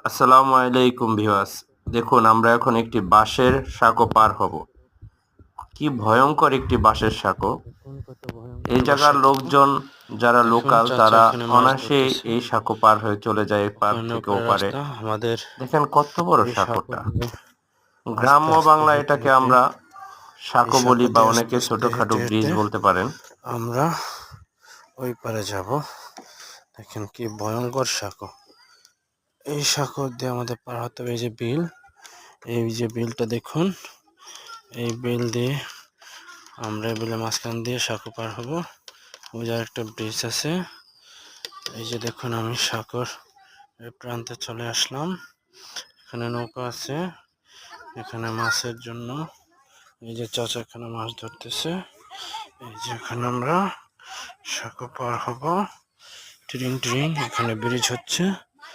আসসালামু আলাইকুম ভিউয়ার্স। দেখুন আমরা এখন একটি বাঁশের সাঁকো পার হব। কি ভয়ঙ্কর একটি বাঁশের সাঁকো! দেখুন কত এই ভয়ঙ্কর জায়গার বর্ষাকাল। লোকজন যারা দেখুন লোকাল চাচা তারা এখানে মাছ অনায়াসে ধরতেছে। এই সাঁকো পার হয়ে চলে যায় এপার ওখানে থেকে নৌকার ওপারে। রাস্তা, আমাদের দেখেন কত বড় এই সাঁকো সাঁকোটা। দিয়ে আস্তে গ্রাম্য আস্তে বাংলায় হেঁটে এটাকে হেঁটে আমরা এই সাঁকো সাঁকো বলি বা দিয়ে আস্তে অনেকে আস্তে ছোটখাটো হেঁটে ব্রিজ হেঁটে বলতে পারেন। আমরা ওই পারে যাব। দেখেন কি ভয়ঙ্কর সাঁকো। এই সাঁকো দিয়ে আমাদের পার হতে হবে। এই যে বিলটা দেখুন, এই বিল দিয়ে আমরা এই বিলের মাঝখান দিয়ে সাঁকো পার হব। ওই যে একটা ব্রিজ আছে। এই যে দেখুন আমি সাঁকোর এই প্রান্তে চলে আসলাম। এখানে নৌকা আছে, এখানে মাছের জন্য। এই যে চাচা এখানে মাছ ধরতেছে। এই যে এখানে আমরা সাঁকো পার হব। ট্রিং ট্রিং এখানে ব্রিজ হচ্ছে।